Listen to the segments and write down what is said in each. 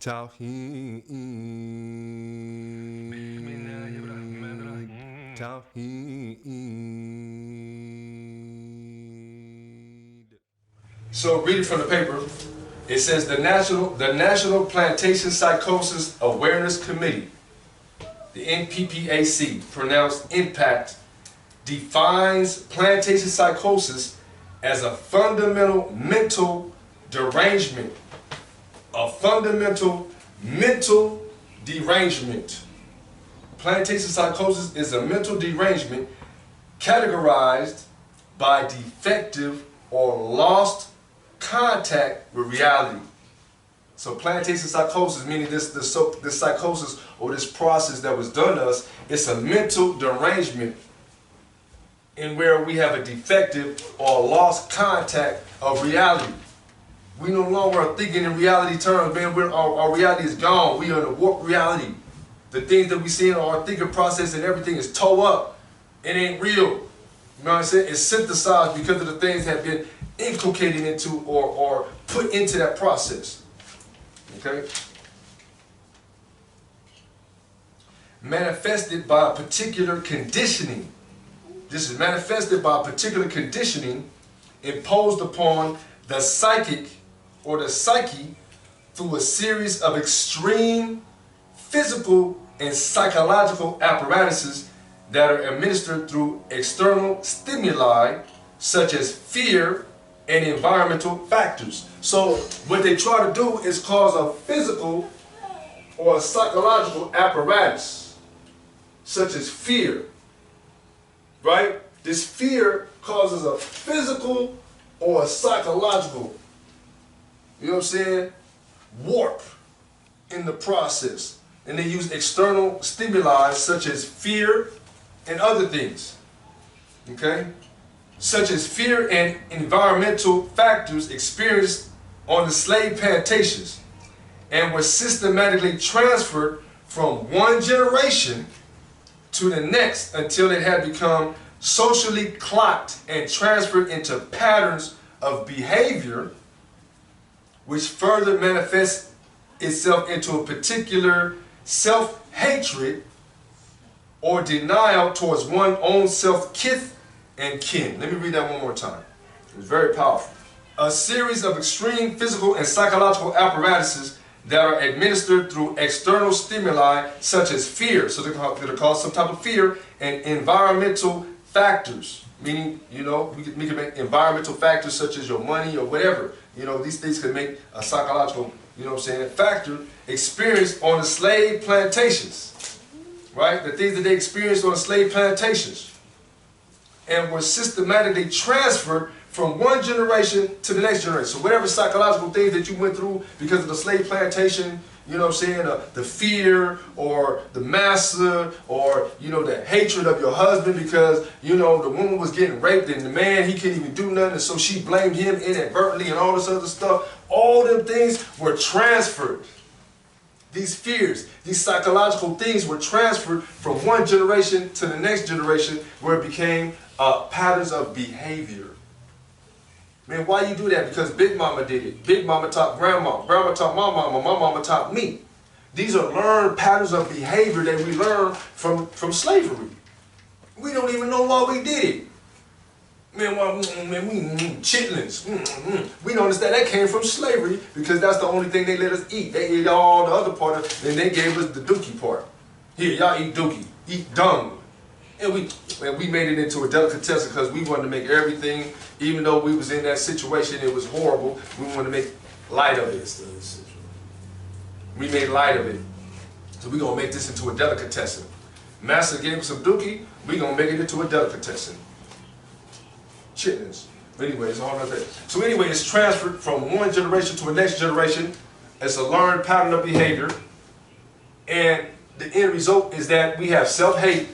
Tauheed. Tauheed. So reading from the paper, it says the National Plantation Psychosis Awareness Committee, the NPPAC, pronounced impact, defines plantation psychosis as a fundamental mental derangement. A fundamental mental derangement. Plantation psychosis is a mental derangement categorized by defective or lost contact with reality. So plantation psychosis, meaning this psychosis or this process that was done to us, it's a mental derangement in where we have a defective or lost contact of reality. We no longer are thinking in reality terms, man. Our reality is gone. We are in a warped reality. The things that we see in our thinking process and everything is toe up. It ain't real. You know what I'm saying? It's synthesized because of the things that have been inculcated into or put into that process. Okay? Manifested by a particular conditioning. This is manifested by a particular conditioning imposed upon the psychic or the psyche through a series of extreme physical and psychological apparatuses that are administered through external stimuli such as fear and environmental factors. So what they try to do is cause a physical or a psychological apparatus such as fear, right? This fear causes a physical or a psychological, you know what I'm saying, warp in the process. And they use external stimuli such as fear and other things, okay? Such as fear and environmental factors experienced on the slave plantations and were systematically transferred from one generation to the next until it had become socially clocked and transferred into patterns of behavior which further manifests itself into a particular self-hatred or denial towards one's own self-kith and kin. Let me read that one more time. It's very powerful. A series of extreme physical and psychological apparatuses that are administered through external stimuli such as fear, so they're called some type of fear, and environmental factors, meaning, you know, we can make environmental factors such as your money or whatever. You know, these things can make a psychological, you know what I'm saying, factor experienced on the slave plantations, right? The things that they experienced on the slave plantations and were systematically transferred from one generation to the next generation. So whatever psychological things that you went through because of the slave plantation, you know what I'm saying, the fear or the master or, you know, the hatred of your husband because, you know, the woman was getting raped and the man, he couldn't even do nothing, and so she blamed him inadvertently and all this other stuff. All them things were transferred. These fears, these psychological things were transferred from one generation to the next generation where it became patterns of behavior. Man, why you do that? Because Big Mama did it. Big Mama taught Grandma. Grandma taught my mama taught me. These are learned patterns of behavior that we learn from slavery. We don't even know why we did it. Man, we chitlins. We don't understand that came from slavery because that's the only thing they let us eat. They ate all the other part of, and they gave us the dookie part. Here, y'all eat dookie, eat dung. And we made it into a delicatessen because we wanted to make everything, even though we was in that situation, it was horrible, we wanted to make light of it. We made light of it. So we're going to make this into a delicatessen. Master gave us some dookie, we're going to make it into a delicatessen. Chitlins. But anyway, it's all like that. So anyway, it's transferred from one generation to the next generation. It's a learned pattern of behavior. And the end result is that we have self-hate.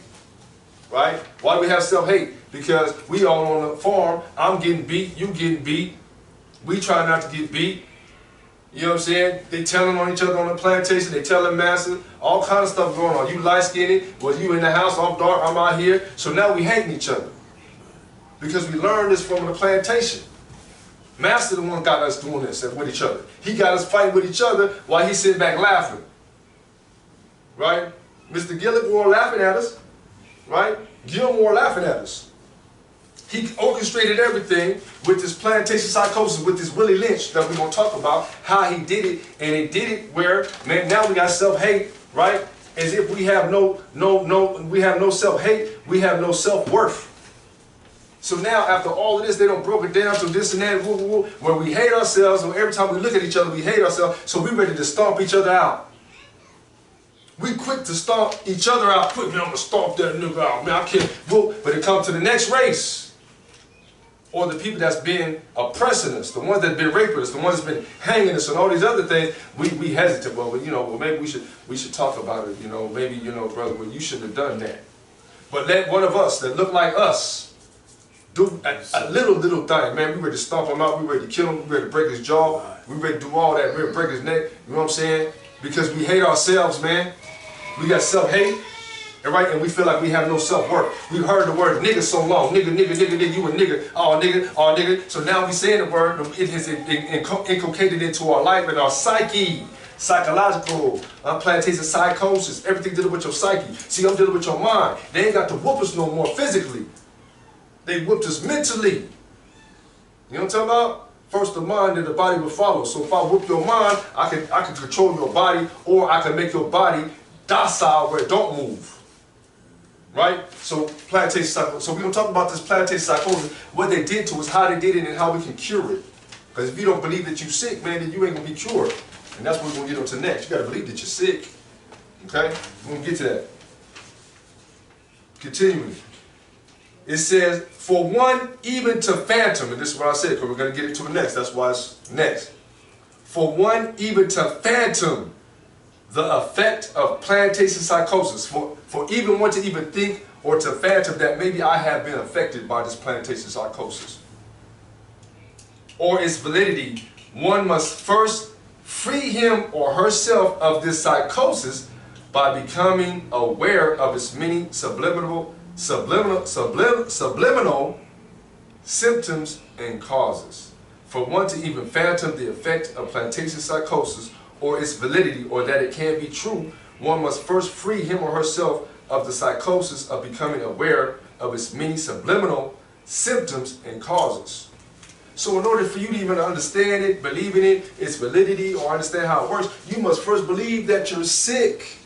Right? Why do we have self-hate? Because we all on the farm, I'm getting beat, you getting beat. We try not to get beat. You know what I'm saying? They telling on each other on the plantation, they telling master, all kind of stuff going on. You light-skinned, well, you in the house, I'm dark, I'm out here. So now we hating each other. Because we learned this from the plantation. Master the one got us doing this with each other. He got us fighting with each other while he's sitting back laughing. Right? Mr. Gilmore laughing at us. Right? Gilmore laughing at us. He orchestrated everything with this plantation psychosis, with this Willie Lynch that we're going to talk about, how he did it, and he did it where, man, now we got self-hate, right? As if we have no self-hate, we have no self-worth. So now, after all of this, they don't broke it down to this and that, where we hate ourselves, and every time we look at each other, we hate ourselves, so we're ready to stomp each other out. We quick to stomp each other out. Quick, man, I'm going to stomp that nigga out. Man, I can't. But it comes to the next race. Or the people that's been oppressing us, the ones that been raping us, the ones that's been hanging us, and all these other things, we hesitate. Well, you know, well, maybe we should talk about it. You know, maybe, you know, brother, well, you shouldn't have done that. But let one of us that look like us do a little thing, man. We ready to stomp him out. We ready to kill him. We ready to break his jaw. We ready to do all that. We ready to break his neck. You know what I'm saying? Because we hate ourselves, man. We got self-hate. Right? And we feel like we have no self-worth. We've heard the word nigga so long. Nigga, nigga, nigga, nigga, you a nigga. Oh, nigga, oh, nigga. So now we saying the word, it has inculcated into our life and our psyche. Psychological, plantation psychosis, everything dealing with your psyche. See, I'm dealing with your mind. They ain't got to whoop us no more physically. They whooped us mentally. You know what I'm talking about? First the mind, then the body will follow. So if I whoop your mind, I can control your body, or I can make your body docile where it don't move. Right? So plantation psychosis. So we're going to talk about this plantation psychosis, what they did to us, how they did it, and how we can cure it. Because if you don't believe that you're sick, man, then you ain't going to be cured. And that's what we're going to get on to next. You got to believe that you're sick. Okay? We're going to get to that. Continuing. It says, for one even to phantom, and this is what I said, because we're going to get into it next. That's why it's next. For one even to phantom the effect of plantation psychosis, for even one to even think or to fathom that maybe I have been affected by this plantation psychosis, or its validity, one must first free him or herself of this psychosis by becoming aware of its many subliminal symptoms and causes. For one to even fathom the effect of plantation psychosis or its validity, or that it can be true, one must first free him or herself of the psychosis of becoming aware of its many subliminal symptoms and causes. So in order for you to even understand it, believe in it, its validity, or understand how it works, you must first believe that you're sick.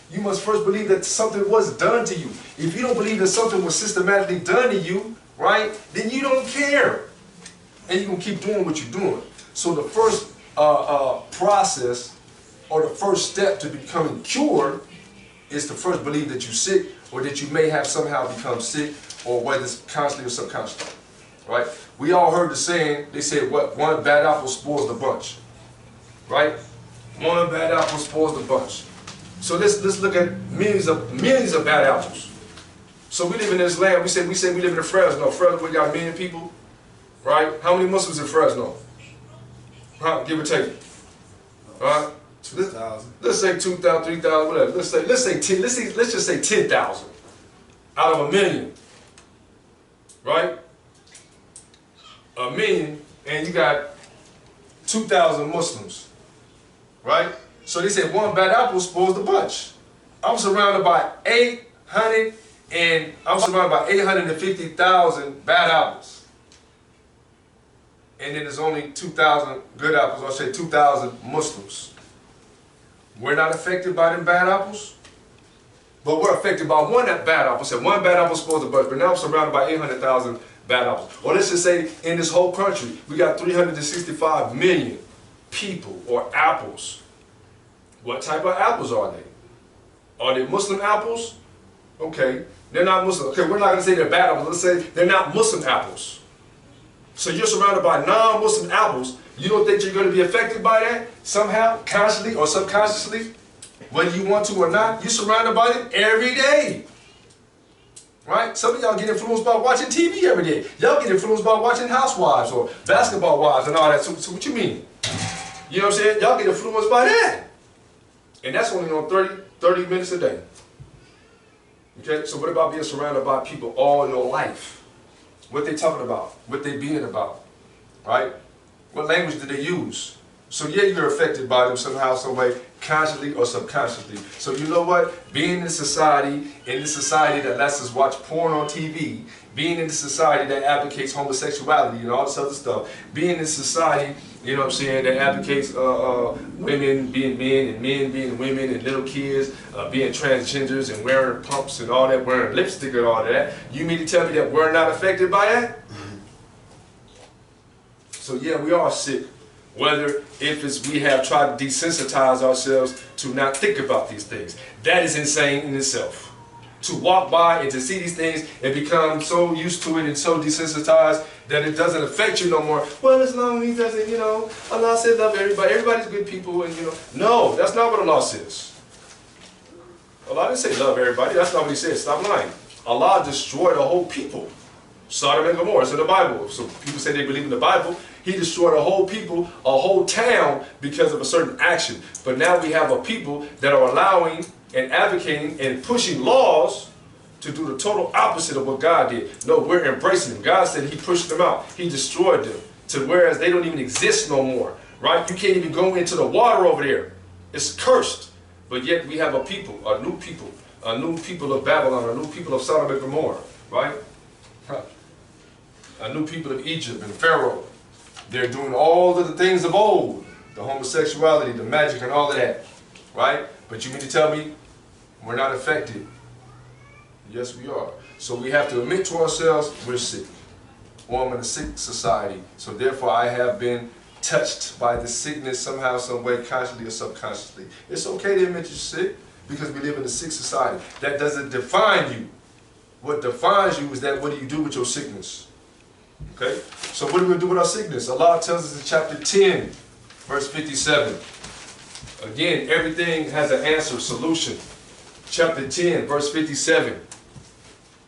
You must first believe that something was done to you. If you don't believe that something was systematically done to you, right, then you don't care. And you're going to keep doing what you're doing. So the first process, or the first step to becoming cured, is to first believe that you're sick, or that you may have somehow become sick, or whether it's consciously or subconsciously. Right? We all heard the saying, they said, what, one bad apple spoils the bunch. Right? One bad apple spoils the bunch. So let's look at millions of bad apples. So we live in this land, we say we live in Fresno. Fresno, we got a million people. Right? How many Muslims in Fresno? Huh? Give or take. Alright? Let's say 2,000, 3,000, whatever. Let's just say 10,000 out of a million. Right? A million, and you got 2,000 Muslims. Right? So they said one bad apple spoils the bunch. I'm surrounded by 850,000 bad apples. And then there's only 2,000 good apples, or say 2,000 Muslims. We're not affected by them bad apples, but we're affected by one bad apple. So one bad apple spoils the bunch, but now I'm surrounded by 800,000 bad apples. Or let's just say in this whole country, we got 365 million people, or apples. What type of apples are they? Are they Muslim apples? Okay, they're not Muslim. Okay, we're not going to say they're bad apples. Let's say they're not Muslim apples. So you're surrounded by non-Muslim apples. You don't think you're going to be affected by that somehow, consciously or subconsciously? Whether you want to or not, you're surrounded by them every day. Right? Some of y'all get influenced by watching TV every day. Y'all get influenced by watching Housewives or Basketball Wives and all that. So what you mean? You know what I'm saying? Y'all get influenced by that. And that's only on 30 minutes a day. Okay? So what about being surrounded by people all your life? What they talking about? What they being about? Right? What language do they use? So yeah, you're affected by them somehow, some way, consciously or subconsciously. So you know what? Being in a society that lets us watch porn on TV, being in a society that advocates homosexuality and all this other stuff, being in a society, you know what I'm saying, that advocates women being men and men being women and little kids being transgenders and wearing pumps and all that, wearing lipstick and all that, you mean to tell me that we're not affected by that? So yeah, we are sick. Whether if it's we have tried to desensitize ourselves to not think about these things. That is insane in itself. To walk by and to see these things and become so used to it and so desensitized that it doesn't affect you no more. Well, as long as He doesn't, you know, Allah said love everybody. Everybody's good people, and you know. No, that's not what Allah says. Allah didn't say love everybody. That's not what He said. Stop lying. Allah destroyed a whole people. Sodom and Gomorrah. It's in the Bible. So people say they believe in the Bible. He destroyed a whole people, a whole town because of a certain action. But now we have a people that are allowing and advocating and pushing laws to do the total opposite of what God did. No, we're embracing them. God said He pushed them out. He destroyed them. To whereas they don't even exist no more. Right? You can't even go into the water over there. It's cursed. But yet we have a people of Babylon, a new people of Sodom and Gomorrah. Right? A new people of Egypt and Pharaoh. They're doing all of the things of old. The homosexuality, the magic and all of that. Right? But you mean to tell me we're not affected? Yes, we are. So we have to admit to ourselves we're sick. Or I'm in a sick society. So therefore I have been touched by the sickness somehow, some way, consciously or subconsciously. It's okay to admit you're sick because we live in a sick society. That doesn't define you. What defines you is that what do you do with your sickness? Okay? So what are we going to do with our sickness? Allah tells us in chapter 10, verse 57. Again, everything has an answer, solution. Chapter 10, verse 57.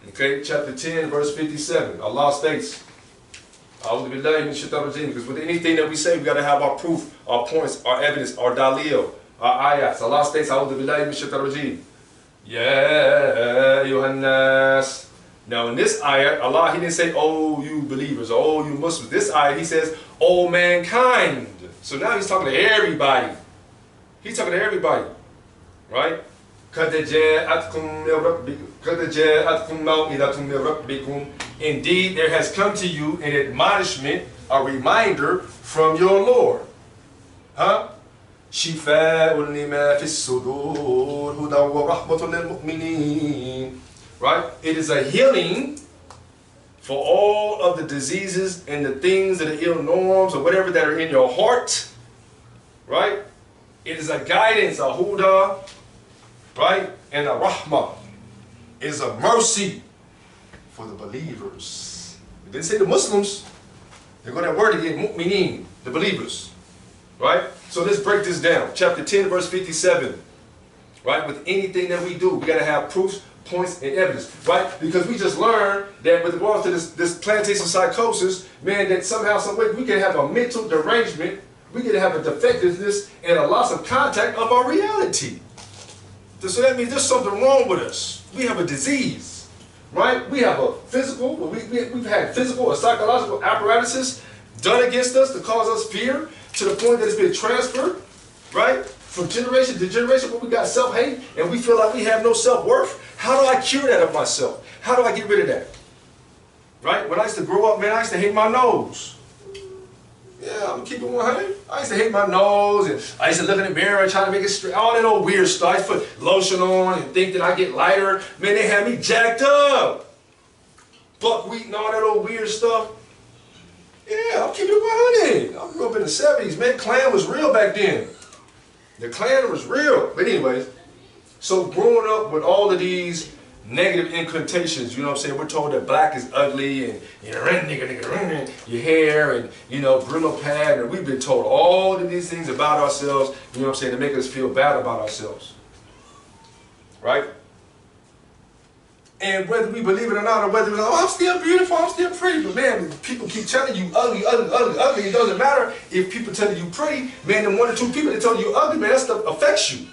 Okay, chapter 10, verse 57. Allah states, because with anything that we say, we got to have our proof, our points, our evidence, our dalil, our ayats. Allah states, Ya Yohannas. Now in this ayat, Allah, He didn't say, oh you believers, or oh you Muslims. This ayat, He says, oh mankind. So now He's talking to everybody. He's talking to everybody. Right? Indeed, there has come to you an admonishment, a reminder from your Lord. Huh? Right? It is a healing for all of the diseases and the things that are ill norms or whatever that are in your heart. Right? It is a guidance, a huda, right? And a rahmah. It is a mercy for the believers. It didn't say the Muslims. They go that word again, mu'mineen, the believers. Right? So let's break this down. Chapter 10, verse 57. Right? With anything that we do, we got to have proofs, points, and evidence. Right? Because we just learned that with regards to this plantation psychosis, man, that somehow, some way, we can have a mental derangement. We can have a defectiveness and a loss of contact of our reality. So that means there's something wrong with us. We have a disease, right? We have a physical, we've had physical or psychological apparatuses done against us to cause us fear to the point that it's been transferred, right? From generation to generation where we got self-hate and we feel like we have no self-worth. How do I cure that of myself? How do I get rid of that? Right? When I used to grow up, man, I used to hate my nose. Yeah, I'm keeping 100. I used to hate my nose, and I used to look in the mirror and try to make it straight. All that old weird stuff. I used to put lotion on and think that I get lighter. Man, they had me jacked up. Buckwheat and all that old weird stuff. Yeah, I'm keeping it 100. I grew up in the 70s. Man, Klan was real back then. The Klan was real. But anyways, so growing up with all of these negative incantations, you know what I'm saying? We're told that black is ugly and, you know, your hair and, you know, Bruno pad, and we've been told all of these things about ourselves, you know what I'm saying, to make us feel bad about ourselves. Right? And whether we believe it or not, or whether it's, oh, I'm still beautiful, I'm still pretty, but man, people keep telling you ugly, ugly, ugly, ugly. It doesn't matter if people telling you pretty, man, the 1 or 2 people that tell you ugly, man, that stuff affects you.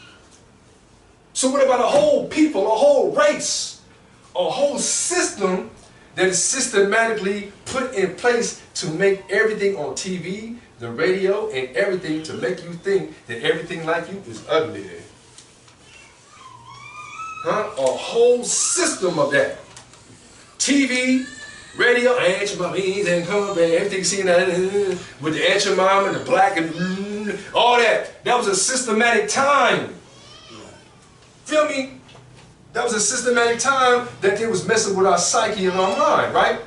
So what about a whole people, a whole race, a whole system that is systematically put in place to make everything on TV, the radio, and everything to make you think that everything like you is ugly. Huh? A whole system of that. TV, radio, Aunt Your Mama, and come back, everything you see that with the Aunt Your Mama and the black and all that. That was a systematic time. Feel me? That was a systematic time that they was messing with our psyche and our mind, right?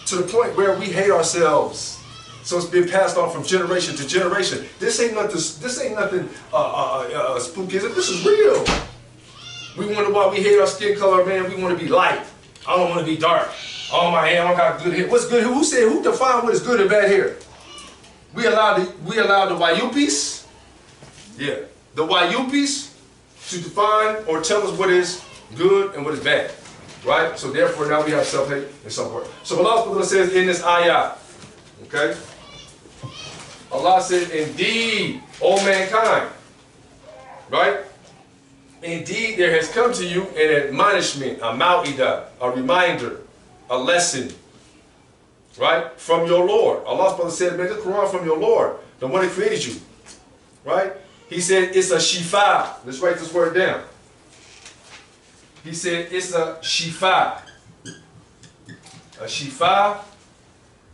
To the point where we hate ourselves. So it's been passed on from generation to generation. This ain't nothing spookism. This is real. We wonder why we hate our skin color, man. We want to be light. I don't want to be dark. Oh my hair, I don't got good hair. What's good? Who said? Who defined what is good and bad hair? We allowed the Wayupis, yeah, the Wayupis to define or tell us what is good and what is bad, right? So therefore now we have self-hate and self-worth. So Allah says in this ayah, okay? Allah says, indeed, O mankind, right? Indeed, there has come to you an admonishment, a mau'idah, a reminder, a lesson, right? From your Lord. Allah said, man, the Quran from your Lord, the one that created you, right? He said, it's a shifa. Let's write this word down. He said, it's a shifa. A shifa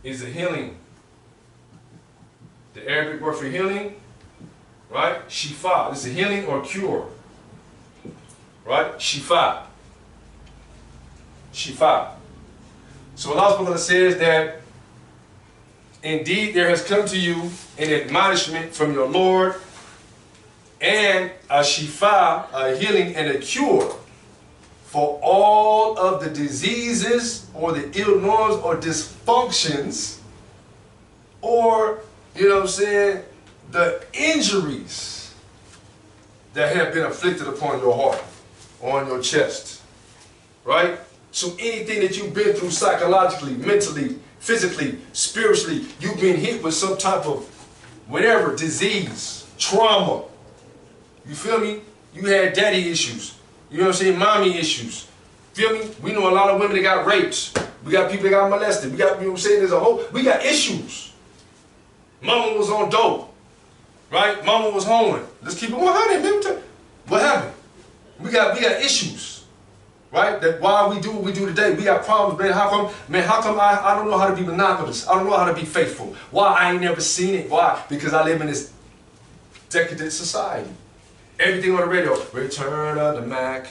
is a healing. The Arabic word for healing, right? Shifa. This is a healing or cure. Right? Shifa. Shifa. So Allah says that indeed there has come to you an admonishment from your Lord and a shifa, a healing and a cure for all of the diseases or the ill norms or dysfunctions or, you know what I'm saying, the injuries that have been afflicted upon your heart, on your chest, right? So anything that you've been through psychologically, mentally, physically, spiritually, you've been hit with some type of whatever, disease, trauma. You feel me? You had daddy issues. You know what I'm saying? Mommy issues. Feel me? We know a lot of women that got raped. We got people that got molested. We got, you know what I'm saying? We got issues. Mama was on dope, right? Mama was hoeing. Let's keep it 100, man. What happened? We got issues, right? That why we do what we do today. We got problems, man. How come I don't know how to be monogamous? I don't know how to be faithful. Why? I ain't never seen it. Why? Because I live in this decadent society. Everything on the radio. Return of the Mac.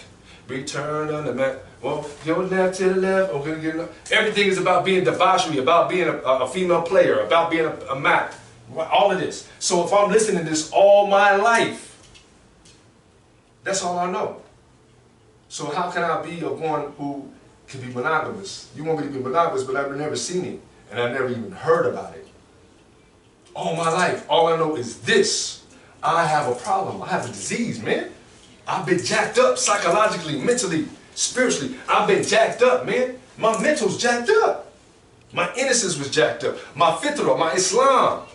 Return of the Mac. Well, go left to the left. Okay, everything is about being debauchery, about being a female player, about being a Mac. All of this. So if I'm listening to this all my life, that's all I know. So how can I be of one who can be monogamous? You want me to be monogamous, but I've never seen it, and I've never even heard about it. All my life, all I know is this. I have a problem. I have a disease, man. I've been jacked up psychologically, mentally, spiritually. I've been jacked up, man. My mental's jacked up. My innocence was jacked up. My fitrah, my Islam,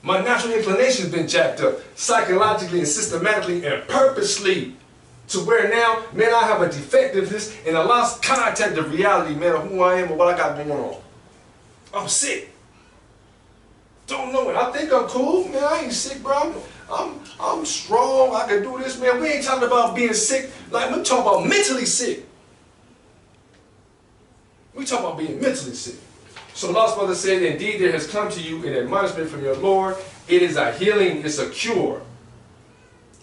my natural inclination's been jacked up psychologically and systematically and purposely. To where now, man, I have a defectiveness and I lost contact of reality, man, of who I am and what I got going on. I'm sick. Don't know it. I think I'm cool, man. I ain't sick, bro. I'm strong. I can do this, man. We ain't talking about being sick. Like, we're talking about mentally sick. We talking about being mentally sick. So Allah's Father said, indeed there has come to you an admonishment from your Lord. It is a healing, it's a cure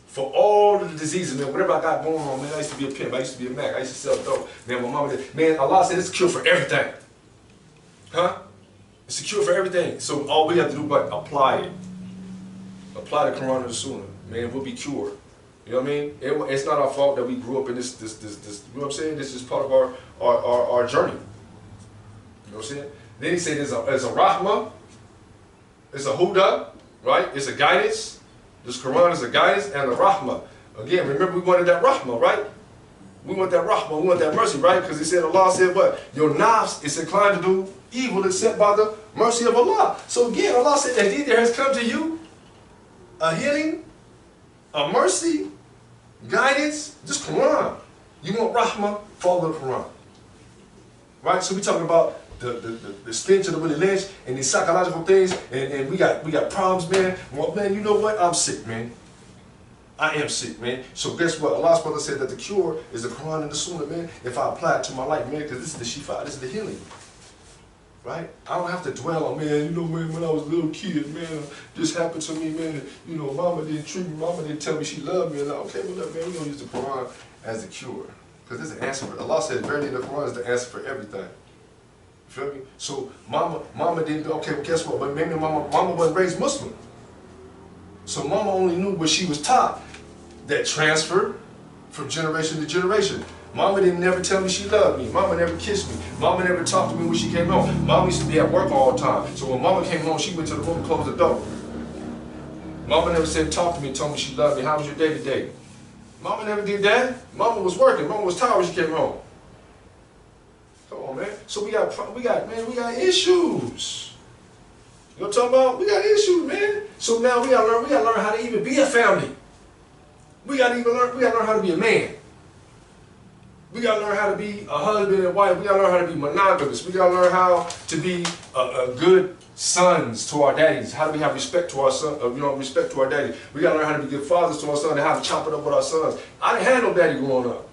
for all of the diseases, man. Whatever I got going on, man. I used to be a pimp. I used to be a Mac. I used to sell dope. Man, my mama did. Man, Allah said it's a cure for everything. Huh? It's a cure for everything. So all we have to do is apply it. Apply the Quran and the Sunnah. Man, we'll be cured. You know what I mean? It's not our fault that we grew up in this, you know what I'm saying? This is part of our journey. You know what I'm saying? Then he said there's a rahmah, it's a huda, right? It's a guidance. This Quran is a guidance and a rahmah. Again, remember we wanted that rahmah, right? We want that rahmah, we want that mercy, right? Because he said, Allah said what? Your nafs is inclined to do evil except by the mercy of Allah. So again, Allah said, indeed there has come to you a healing, a mercy, guidance, just Quran. You want rahmah, follow the Quran. Right? So we're talking about the stench of the Willie Lynch and these psychological things, and we got problems, man. Well, man, you know what? I'm sick, man. I am sick, man. So guess what? Allah's brother said that the cure is the Quran and the Sunnah, man. If I apply it to my life, man, because this is the Shifa, this is the healing. Right? I don't have to dwell on, man, you know, man, when I was a little kid, man, this happened to me, man, you know, mama didn't treat me, mama didn't tell me she loved me, and like, okay, well, look, man, we're going to use the Quran as the cure. Because there's an answer for, Allah said, verily the Quran is the answer for everything. You feel me? So, mama didn't, okay, well, guess what? But maybe mama wasn't raised Muslim. So mama only knew what she was taught. That transferred from generation to generation. Mama didn't never tell me she loved me. Mama never kissed me. Mama never talked to me when she came home. Mama used to be at work all the time. So when mama came home, she went to the room and closed the door. Mama never said, talk to me, told me she loved me. How was your day today? Mama never did that. Mama was working. Mama was tired when she came home. Come on, man. So we got issues. You know what I'm talking about? We got issues, man. So now we gotta learn how to even be a family. We gotta learn how to be a man. We gotta learn how to be a husband and wife. We gotta learn how to be monogamous. We gotta learn how to be a good sons to our daddies. How do we have respect to our son? Respect to our daddies. We gotta learn how to be good fathers to our sons and how to chop it up with our sons. I didn't have no daddy growing up.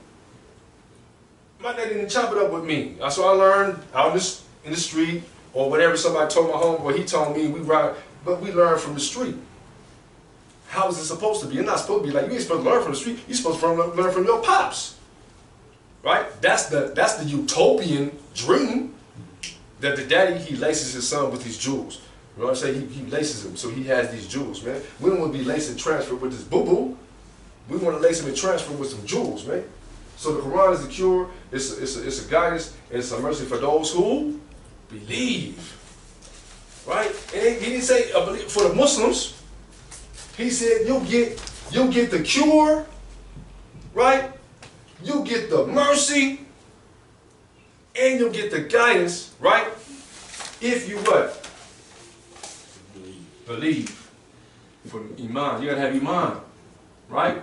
My daddy didn't chop it up with me. So I learned out in the street or whatever somebody told my homeboy. He told me but we learned from the street. How is it supposed to be? You're not supposed to be like, you ain't supposed to learn from the street. You're supposed to learn from your pops. Right? That's the utopian dream that the daddy, he laces his son with these jewels. You know what I'm saying? He laces him so he has these jewels, man. We don't want to be laced and transferred with this boo-boo. We want to lace him and transfer with some jewels, man. So the Quran is the cure, it's a guidance, and it's a mercy for those who believe. Right? And he didn't say for the Muslims. He said you'll get the cure, right? You'll get the mercy, and you'll get the guidance, right? If you what? Believe. For Iman, you gotta have Iman, right?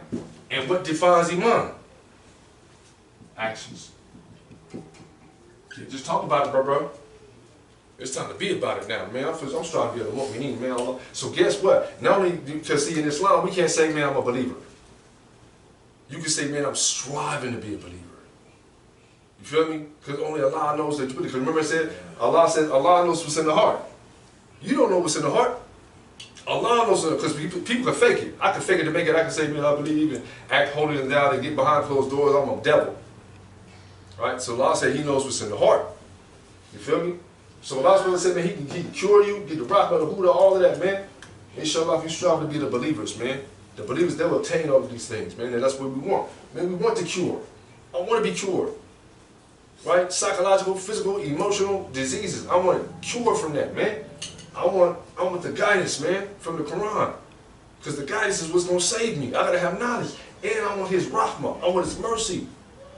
And what defines Iman? Actions. Just talk about it, bro. It's time to be about it now, man. I'm striving to be a mu'mineen, man. So guess what? Not only because see in Islam, we can't say, man, I'm a believer. You can say, man, I'm striving to be a believer. You feel me? Because only Allah knows that you believe. Because remember I said, Allah knows what's in the heart. You don't know what's in the heart. Allah knows, because people can fake it. I can fake it to make it. I can say, man, I believe and act holier than thou and get behind closed doors. I'm a devil. Right? So Allah said He knows what's in the heart. You feel me? So Allah said, man, He can cure you, get the rock of the Buddha, all of that, man. Inshallah, if you strive to be the believers, man. The believers, they will obtain all of these things, man, and that's what we want. Man, we want the cure. I want to be cured. Right? Psychological, physical, emotional diseases. I want a cure from that, man. I want the guidance, man, from the Quran. Because the guidance is what's going to save me. I got to have knowledge. And I want His rahmah. I want His mercy.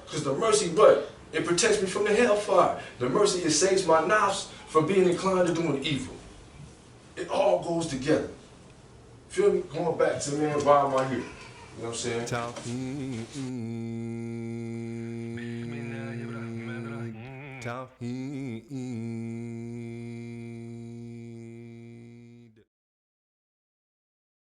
Because the mercy, what? It protects me from the hellfire. The mercy, it saves my nafs from being inclined to doing evil. It all goes together. Feel me? Going back to, man, why am I here? You know what I'm saying? Tauheed.